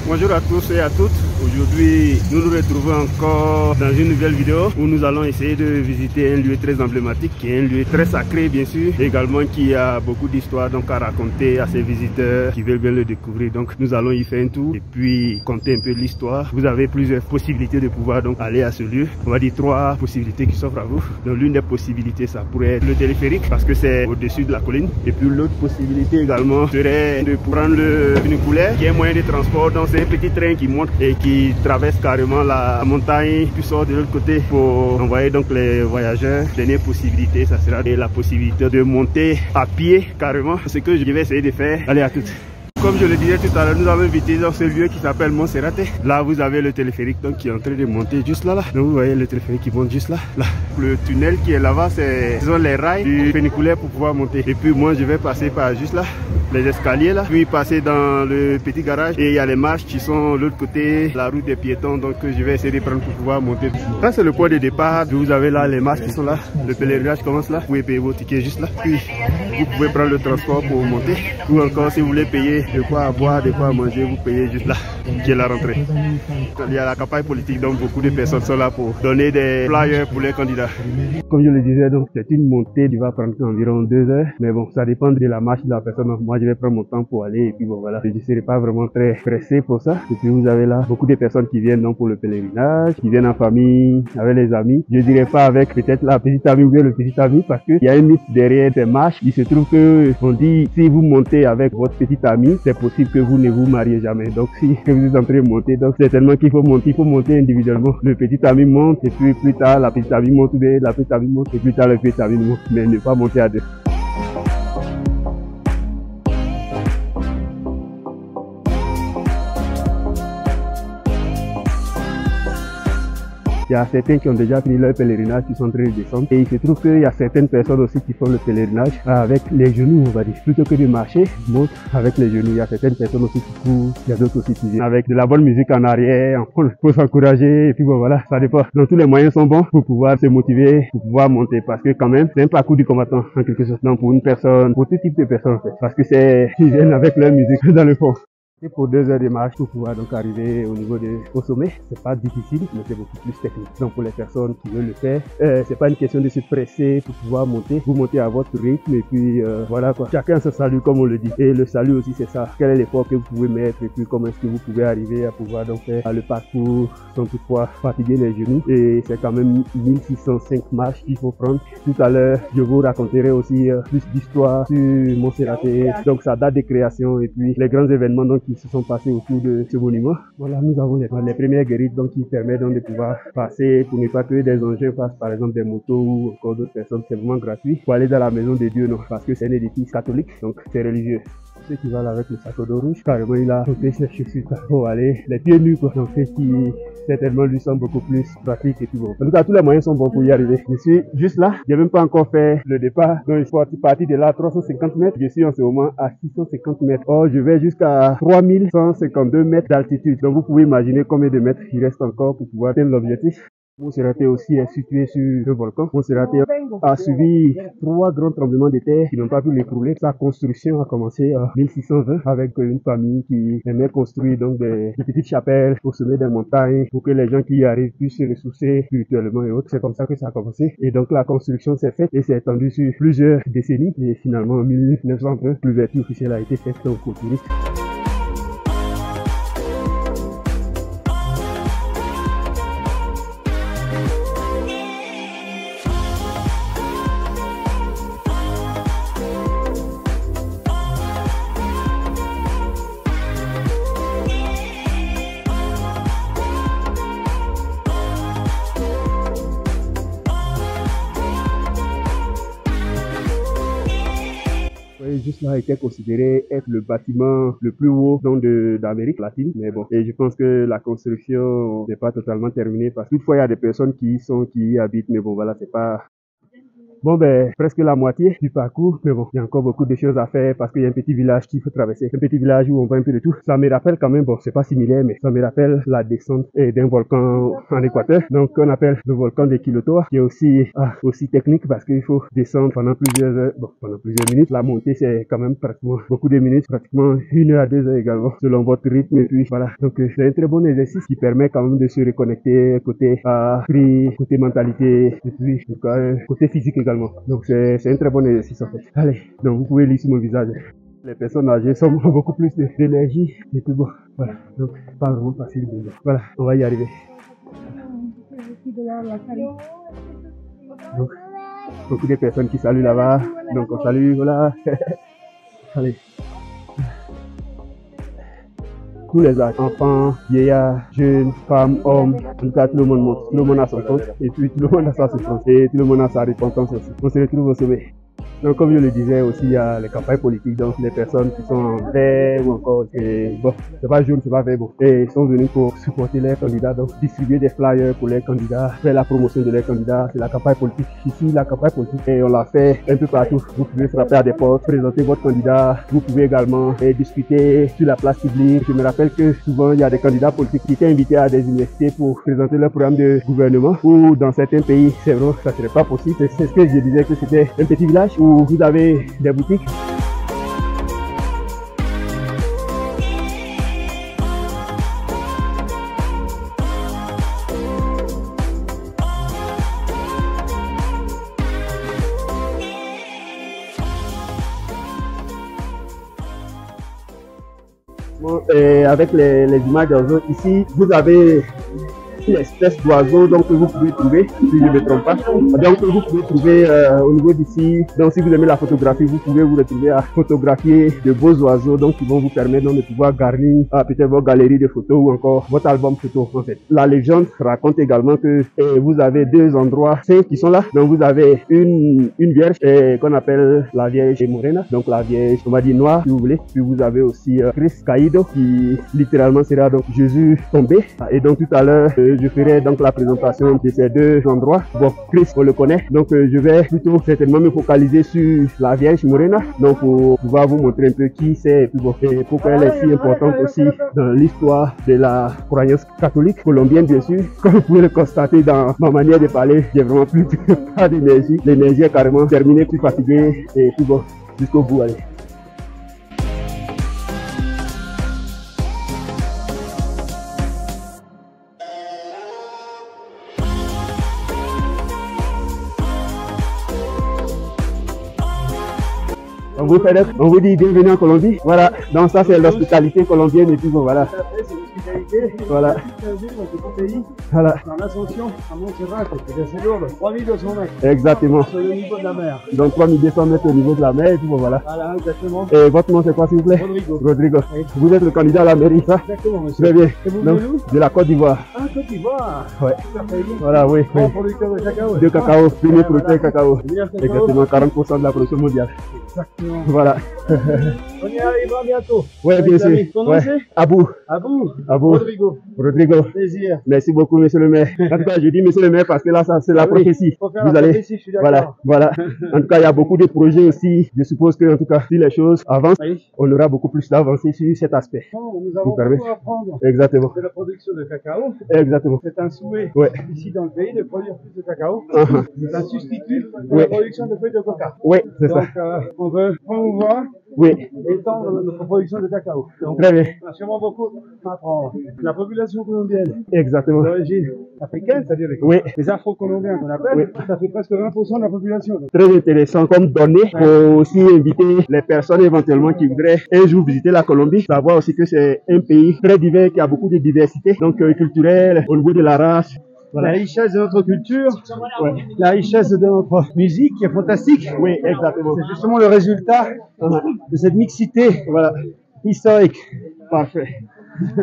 Bonjour à tous et à toutes. Aujourd'hui, nous nous retrouvons encore dans une nouvelle vidéo où nous allons essayer de visiter un lieu très emblématique, qui est un lieu très sacré bien sûr, également qui a beaucoup d'histoires donc à raconter à ces visiteurs qui veulent bien le découvrir. Donc nous allons y faire un tour et puis compter un peu l'histoire. Vous avez plusieurs possibilités de pouvoir donc aller à ce lieu. On va dire 3 possibilités qui s'offrent à vous. Donc l'une des possibilités, ça pourrait être le téléphérique parce que c'est au-dessus de la colline. Et puis l'autre possibilité également serait de prendre le funiculaire qui est un moyen de transport. Donc c'est un petit train qui monte et qui traverse carrément la montagne puis sort de l'autre côté pour envoyer donc les voyageurs. Dernière possibilité, ça sera la possibilité de monter à pied carrément. Ce que je vais essayer de faire. Allez, à toutes. Comme je le disais tout à l'heure, nous avons visité dans ce lieu qui s'appelle Montserrat. Là, vous avez le téléphérique donc, qui est en train de monter juste là. Donc, vous voyez le téléphérique qui monte juste là. Le tunnel qui est là-bas, c'est les rails du funiculaire pour pouvoir monter. Et puis, moi, je vais passer par juste là, les escaliers là. Puis, passer dans le petit garage. Et il y a les marches qui sont de l'autre côté, la route des piétons. Donc, je vais essayer de prendre pour pouvoir monter. Là, c'est le point de départ. Vous avez là les marches qui sont là. Le pèlerinage commence là. Vous pouvez payer vos tickets juste là. Puis, vous pouvez prendre le transport pour monter. Ou encore, si vous voulez payer de quoi à boire, de quoi à manger, vous payez juste là, qui est la rentrée. Il y a la campagne politique, donc beaucoup de personnes sont là pour donner des flyers pour les candidats. Comme je le disais, donc c'est une montée qui va prendre environ 2 heures, mais bon, ça dépend de la marche de la personne. Donc, moi, je vais prendre mon temps pour aller, et puis bon, voilà, je ne serai pas vraiment très pressé pour ça. Et puis vous avez là beaucoup de personnes qui viennent donc pour le pèlerinage, qui viennent en famille, avec les amis. Je dirais pas avec peut-être la petite amie ou bien le petit ami, parce qu'il y a un mythe derrière ces marches. Il se trouve que on dit, si vous montez avec votre petit ami, c'est possible que vous ne vous mariez jamais. Donc si vous êtes en train de monter, donc certainement qu'il faut monter individuellement. Le petit ami monte et puis plus tard la petite amie monte, la petite amie monte et plus tard le petit ami monte, mais ne pas monter à deux. Il y a certains qui ont déjà pris leur pèlerinage, qui sont en train de descendre. Et il se trouve qu'il y a certaines personnes aussi qui font le pèlerinage avec les genoux, on va dire. Plutôt que de marcher, ils montent avec les genoux. Il y a certaines personnes aussi qui courent, il y a d'autres aussi qui viennent avec de la bonne musique en arrière, pour s'encourager. Et puis bon, voilà, ça dépend. Donc tous les moyens sont bons pour pouvoir se motiver, pour pouvoir monter. Parce que quand même, c'est un parcours du combattant, en quelque sorte. Donc pour une personne, pour tout type de personnes en fait. Parce que ils viennent avec leur musique dans le fond. Et pour 2 heures de marche pour pouvoir donc arriver au sommet, c'est pas difficile, mais c'est beaucoup plus technique. Donc pour les personnes qui veulent le faire, c'est pas une question de se presser pour pouvoir monter. Vous montez à votre rythme et puis voilà quoi. Chacun se salue comme on le dit. Et le salut aussi c'est ça. Quel est l'effort que vous pouvez mettre et puis comment est-ce que vous pouvez arriver à pouvoir donc faire le parcours sans toutefois fatiguer les genoux. Et c'est quand même 1605 marches qu'il faut prendre. Tout à l'heure, je vous raconterai aussi plus d'histoire sur Montserrat. Donc sa date de création et puis les grands événements donc qui se sont passés autour de ce monument. Voilà, nous avons les premières guérites donc qui permettent donc de pouvoir passer pour ne pas que des engins passent, par exemple des motos ou encore d'autres personnes. C'est vraiment gratuit pour aller dans la maison de Dieu, non, parce que c'est un édifice catholique, donc c'est religieux. Ceux qui veulent avec le sac d'eau rouge, carrément il a sauté ses chaussures pour aller les pieds nus quoi. Donc ce qui certainement lui semble beaucoup plus pratique et tout bon. En tout cas tous les moyens sont bons pour y arriver. Je suis juste là, j'ai même pas encore fait le départ, donc je suis parti de là à 350 mètres, je suis en ce moment à 650 mètres. Or je vais jusqu'à 3152 mètres d'altitude. Donc vous pouvez imaginer combien de mètres il reste encore pour pouvoir atteindre l'objectif. Montserrat aussi est situé sur le volcan. Montserrat a subi 3 grands tremblements de terre qui n'ont pas pu l'écrouler. Sa construction a commencé en 1620 avec une famille qui aimait construire donc des petites chapelles au sommet des montagnes pour que les gens qui y arrivent puissent se ressourcer spirituellement et autres. C'est comme ça que ça a commencé. Et donc la construction s'est faite et s'est étendue sur plusieurs décennies. Et finalement en 1920, l'ouverture officielle a été faite aux touristes. Juste là était considéré être le bâtiment le plus haut d'Amérique latine, mais bon, et je pense que la construction n'est pas totalement terminée parce que toutefois il y a des personnes qui y habitent, mais bon voilà, c'est pas Bon, ben, presque la moitié du parcours, mais bon, il y a encore beaucoup de choses à faire parce qu'il y a un petit village qu'il faut traverser. Un petit village où on voit un peu de tout. Ça me rappelle quand même, bon, c'est pas similaire, mais ça me rappelle la descente d'un volcan en Équateur. Donc, on appelle le volcan de Quilotoa, qui est aussi technique parce qu'il faut descendre pendant plusieurs heures, bon, pendant plusieurs minutes. La montée, c'est quand même pratiquement beaucoup de minutes, pratiquement 1 heure à 2 heures également, selon votre rythme. Et puis, voilà. Donc, c'est un très bon exercice qui permet quand même de se reconnecter côté esprit, côté mentalité, et puis, côté physique également. Donc, c'est un très bon exercice, en fait. Allez, donc, vous pouvez lire sur mon visage. Les personnes âgées sont beaucoup plus d'énergie. Et puis bon, voilà. Donc, pas vraiment facile. Voilà, on va y arriver. Donc, beaucoup de personnes qui saluent là-bas. Donc, on salue, voilà. Allez. Tous les âges, enfants, vieillards, jeunes, femmes, hommes, en tout cas tout le monde monte, tout le monde a son compte, et puis tout le monde a sa souffrance, et tout le monde a sa repentance aussi. On se retrouve au sommet. Donc, comme je le disais aussi, il y a les campagnes politiques, donc les personnes qui sont en vert ou encore, bon, c'est pas jaune, c'est pas vert, bon, et ils sont venus pour supporter leurs candidats, donc distribuer des flyers pour les candidats, faire la promotion de leurs candidats, c'est la campagne politique. Ici, la campagne politique, et on l'a fait un peu partout. Vous pouvez frapper à des portes, présenter votre candidat, vous pouvez également discuter sur la place publique. Je me rappelle que souvent, il y a des candidats politiques qui étaient invités à des universités pour présenter leur programme de gouvernement, ou dans certains pays, c'est vrai, ça serait pas possible. C'est ce que je disais que c'était un petit village où vous avez des boutiques. Bon, avec les images d'oiseaux, ici, vous avez une espèce d'oiseau donc que vous pouvez trouver, si je ne me trompe pas. Donc vous pouvez trouver au niveau d'ici. Donc si vous aimez la photographie, vous pouvez vous retrouver à photographier de beaux oiseaux donc qui vont vous permettre donc, de pouvoir garnir peut-être votre galerie de photos ou encore votre album photo en fait. La légende raconte également que vous avez 2 endroits saints qui sont là. Donc vous avez une vierge qu'on appelle la Vierge Morena, donc la Vierge on va dire noire si vous voulez. Puis vous avez aussi Christ caído qui littéralement sera donc Jésus tombé. Et donc tout à l'heure je ferai donc la présentation de ces 2 endroits. Bon, Christ, on le connaît, donc je vais plutôt certainement me focaliser sur la Vierge Morena, donc pour pouvoir vous montrer un peu qui c'est et puis bon, et pourquoi elle est si importante aussi dans l'histoire de la croyance catholique colombienne, bien sûr. Comme vous pouvez le constater dans ma manière de parler, j'ai vraiment plus pas d'énergie. L'énergie est carrément terminée, plus fatiguée et puis bon, jusqu'au bout, allez. On vous dit bienvenue en Colombie. Voilà, donc ça c'est l'hospitalité colombienne et puis bon voilà. Voilà. Voilà. Dans l'ascension à Montserrat, c'est assez lourd, 3200 mètres. Exactement. Sur le niveau de la mer. Donc 3200 mètres au niveau de la mer et puis bon voilà. Voilà, exactement. Et votre nom c'est quoi s'il vous plaît? Rodrigo. Rodrigo. Oui. Vous êtes le candidat à la mairie, ça? Exactement, monsieur. Très bien. Et vous Donc, venez d'où? de la Côte d'Ivoire. Ah, Côte d'Ivoire. Ouais. Parfait. Voilà, oui. Bon producteur de cacao. De cacao, premier producteur de cacao. Meilleur cacao. Exactement, 40% de la production mondiale. Exactement. Voilà. On y arrivera bientôt. Ouais, bien sûr. Ton nom Ouais. c'est? Abou. Abou. Abou. Rodrigo. Rodrigo. Plaisir. Merci beaucoup, monsieur le maire. En tout cas, je dis monsieur le maire parce que là, ça, c'est la Oui, prophétie. faut faire Vous la allez, prophétie, je suis d'accord. voilà. En tout cas, il y a beaucoup de projets aussi. Je suppose que, en tout cas, si les choses avancent, Oui. on aura beaucoup plus d'avancées sur cet aspect. Bon, nous avons permet. beaucoup à apprendre Exactement. de la production de cacao. Exactement. C'est un souhait Ouais. ici dans le pays de produire plus de cacao. Uh-huh. C'est un substitut de Oui. la production de feuilles de coca. Oui, c'est ça. Donc, on veut promouvoir Oui. et étendre notre production de cacao. Donc, Très bien. on a sûrement beaucoup à apprendre. La population colombienne Exactement. d'origine africaine, c'est-à-dire Oui. les Afro-Colombiens qu'on appelle, Oui. ça fait presque 20% de la population. Donc, Très intéressant comme donnée pour aussi inviter les personnes éventuellement qui voudraient un jour visiter la Colombie, savoir aussi que c'est un pays très divers qui a beaucoup de diversité, donc culturelle, au niveau de la race. Voilà. la richesse de notre culture, Ouais. la richesse de notre musique qui est fantastique. Oui, exactement. C'est justement le résultat de cette mixité Voilà. historique. Parfait.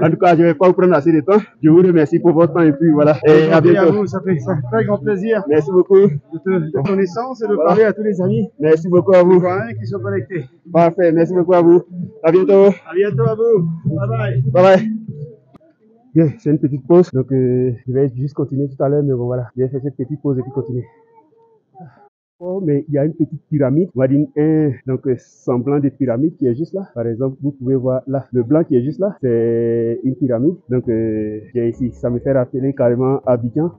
En tout cas, je ne vais pas vous prendre assez de temps. Je vous remercie pour votre temps et puis voilà. Et à Merci à bientôt. vous, ça fait très grand plaisir Merci beaucoup. de connaissance et de parler à tous les amis Merci beaucoup à vous. ivoiriens qui sont connectés. Parfait. Merci beaucoup à vous. À bientôt. À bientôt à vous. Bye bye. Bye bye. Bien, c'est une petite pause. Donc, je vais juste continuer tout à l'heure, mais bon, voilà. Je vais faire cette petite pause et puis continuer. mais il y a une petite pyramide, on va dire donc semblant de pyramide qui est juste là. Par exemple, vous pouvez voir là, le blanc qui est juste là, c'est une pyramide. Donc j'ai ici, ça me fait rappeler carrément Abidjan.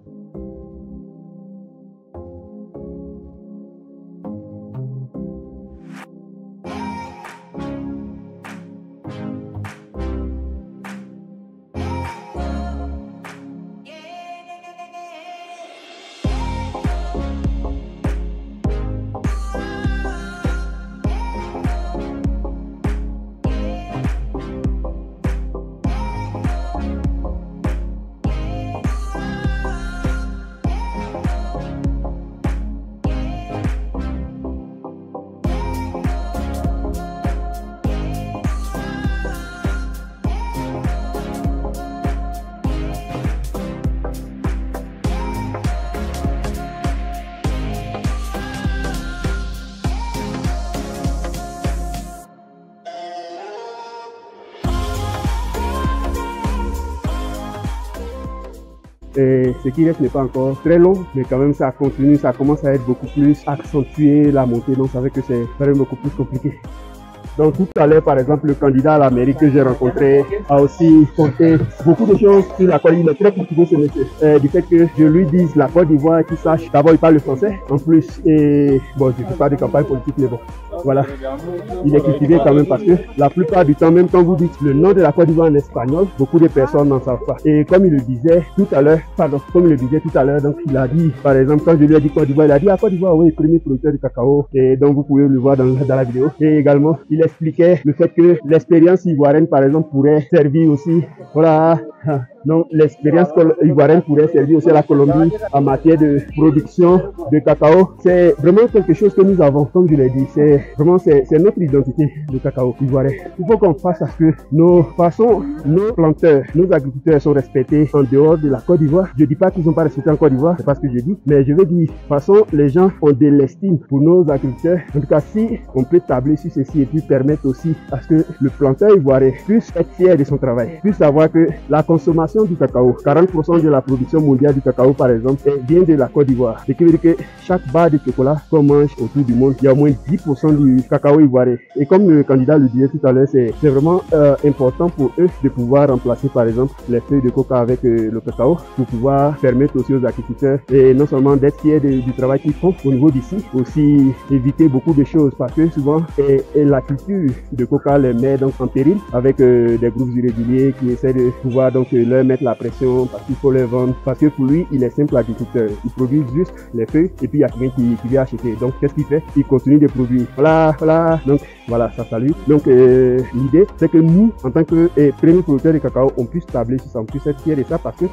Et ce qui reste n'est pas encore très long, mais quand même ça continue, ça commence à être beaucoup plus accentué la montée, donc ça fait que c'est vraiment beaucoup plus compliqué. Donc tout à l'heure, par exemple, le candidat à la mairie que j'ai rencontré a aussi compté beaucoup de choses sur la Côte d'Ivoire. Il est très critiqué ce monsieur, du fait que je lui dise la Côte d'Ivoire, qu'il sache, d'abord il parle le français, en plus, et bon, je ne fais pas de campagne politique, mais bon, voilà. Il est critiqué quand même parce que la plupart du temps, même quand vous dites le nom de la Côte d'Ivoire en espagnol, beaucoup de personnes n'en savent pas. Et comme il le disait tout à l'heure, donc il a dit, par exemple, quand je lui ai dit Côte d'Ivoire, il a dit Côte d'Ivoire, oui, premier producteur de cacao, et donc vous pouvez le voir dans la vidéo. Et également, il expliquait le fait que l'expérience ivoirienne, par exemple, pourrait servir aussi, voilà. Donc l'expérience ivoirienne pourrait servir aussi à la Colombie en matière de production de cacao. C'est vraiment quelque chose que nous avons, comme je l'ai dit, c'est notre identité, le cacao ivoirien. Il faut qu'on fasse à ce que nos planteurs, nos agriculteurs sont respectés en dehors de la Côte d'Ivoire. Je dis pas qu'ils sont pas respectés en Côte d'Ivoire, c'est pas ce que je dis, mais je veux dire, de toute façon, les gens ont de l'estime pour nos agriculteurs. En tout cas, si on peut tabler sur ceci et puis permettre aussi à ce que le planteur ivoirien puisse être fier de son travail, puisse savoir que la consommation du cacao, 40% de la production mondiale du cacao par exemple vient de la Côte d'Ivoire. Ce qui veut dire que chaque barre de chocolat qu'on mange autour du monde, il y a au moins 10% du cacao ivoirien. Et comme le candidat le disait tout à l'heure, c'est vraiment important pour eux de pouvoir remplacer par exemple les feuilles de coca avec le cacao, pour pouvoir permettre aussi aux agriculteurs et non seulement d'être fiers du travail qu'ils font au niveau d'ici, aussi éviter beaucoup de choses parce que souvent la culture de coca les met donc en péril avec des groupes irréguliers qui essaient de pouvoir donc leur mettre la pression parce qu'il faut les vendre, parce que pour lui il est simple agriculteur, il produit juste les feuilles et puis il y a quelqu'un qui vient acheter. Donc qu'est-ce qu'il fait? Il continue de produire. Voilà, donc voilà, ça salue. Donc l'idée c'est que nous en tant que premier producteur de cacao, on puisse tabler sur ça, on puisse être fiers de ça parce que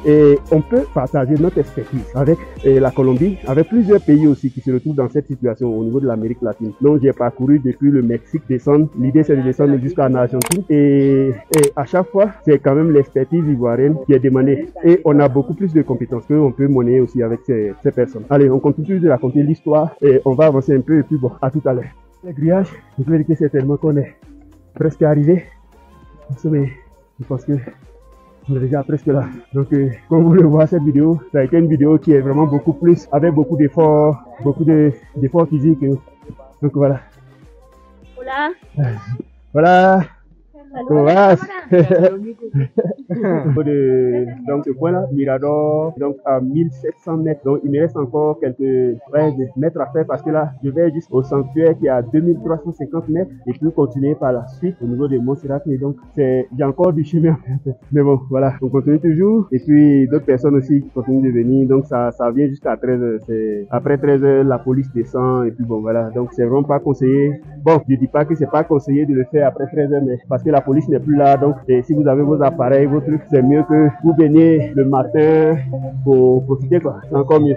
on peut partager notre expertise avec la Colombie, avec plusieurs pays aussi qui se retrouvent dans cette situation au niveau de l'Amérique latine. Donc j'ai parcouru depuis le Mexique descendre, l'idée c'est de descendre jusqu'en Argentine et à chaque fois c'est quand même l'expertise ivoirienne qui est demandée et on a beaucoup plus de compétences qu'on peut monnayer aussi avec ces personnes. Allez, on continue de raconter l'histoire et on va avancer un peu et puis bon, à tout à l'heure. Le grillage, je peux dire que c'est tellement qu'on est presque arrivé. Mais je pense que on est déjà presque là. Donc comme vous le voyez, cette vidéo, ça a été une vidéo qui est vraiment beaucoup plus, avec beaucoup d'efforts physiques. Donc voilà. Voilà. Comment va? Donc ce point là, Mirador, donc à 1700 mètres, donc il me reste encore quelques mètres à faire parce que là je vais jusqu'au sanctuaire qui est à 2350 mètres et puis continuer par la suite au niveau de Montserrat. Et donc j'ai encore du chemin à faire, mais bon voilà, on continue toujours et puis d'autres personnes aussi qui continuent de venir, donc ça vient jusqu'à 13h. Après 13h la police descend et puis bon voilà, donc c'est vraiment pas conseillé. Bon, je dis pas que c'est pas conseillé de le faire après 13h, mais parce que la police n'est plus là, donc si vous avez vos appareils, vos trucs, c'est mieux que vous veniez le matin pour profiter quoi, c'est encore mieux.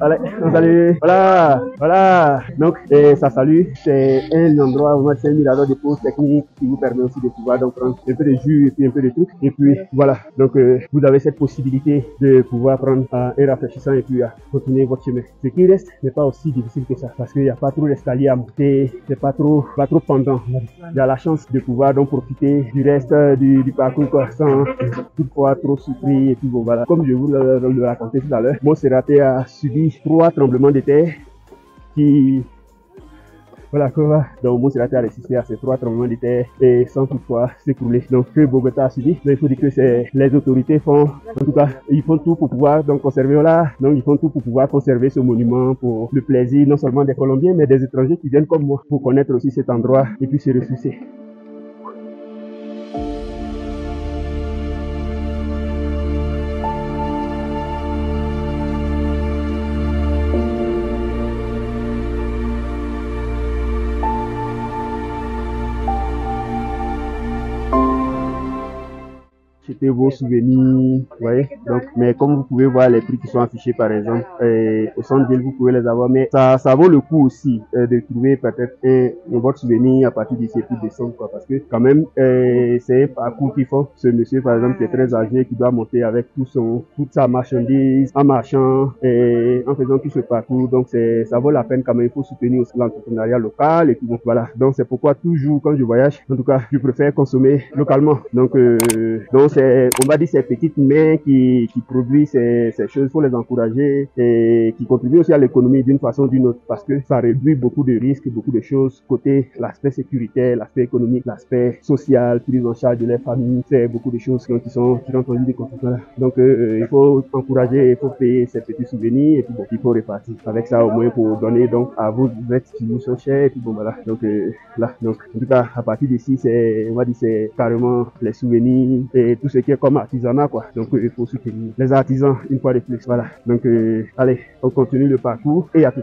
Allez, salut. Voilà. Donc, ça salue. C'est un endroit où c'est un mirador de pause technique qui vous permet aussi de pouvoir donc prendre un peu de jus et puis un peu de trucs. Et puis, voilà. Donc, vous avez cette possibilité de pouvoir prendre un rafraîchissant et puis continuer votre chemin. Ce qui reste n'est pas aussi difficile que ça parce qu'il n'y a pas trop d'escalier à monter. C'est pas trop pendant. Il y a la chance de pouvoir donc profiter du reste du parcours quoi, sans toutefois trop souffrir. Et puis, bon, voilà. Comme je vous le racontais tout à l'heure, Montserrat a subi 3 tremblements de terre qui voilà quoi. Donc Mousserate a résisté à ces 3 tremblements de terre et sans toutefois s'écrouler. Donc que Bogota a subi. Donc il faut dire que c'est les autorités font, en tout cas, ils font tout pour pouvoir donc conserver là. Donc ils font tout pour pouvoir conserver ce monument pour le plaisir non seulement des Colombiens mais des étrangers qui viennent comme moi pour connaître aussi cet endroit et puis se ressourcer. C'était vos souvenirs, vous voyez. Donc, mais comme vous pouvez voir les prix qui sont affichés par exemple au centre-ville, vous pouvez les avoir, mais ça vaut le coup aussi de trouver peut-être votre souvenir à partir d'ici et puis descendre quoi, parce que quand même c'est un parcours qu'il faut. Ce monsieur par exemple qui est très âgé, qui doit monter avec toute sa marchandise en marchant et en faisant tout ce parcours, donc ça vaut la peine quand même. Il faut soutenir aussi l'entrepreneuriat local et puis bon, voilà. Donc c'est pourquoi toujours quand je voyage, en tout cas, je préfère consommer localement. Donc c'est, on va dire, ces petites mains qui produisent ces choses, il faut les encourager et qui contribuent aussi à l'économie d'une façon ou d'une autre parce que ça réduit beaucoup de risques, beaucoup de choses côté l'aspect sécuritaire, l'aspect économique, l'aspect social, prise en charge de leur famille, c'est beaucoup de choses qui sont entendues des constructeurs. Donc il faut encourager, il faut payer ces petits souvenirs et puis bon, il faut repartir avec ça au moins pour donner donc à vous êtres qui nous sont chers et puis bon voilà. Donc là, donc en tout cas à partir d'ici c'est, on va dire, c'est carrément les souvenirs et tout ce qui est comme artisanat quoi. Donc il faut soutenir les artisans une fois de plus. Voilà. Donc allez, on continue le parcours et à tout.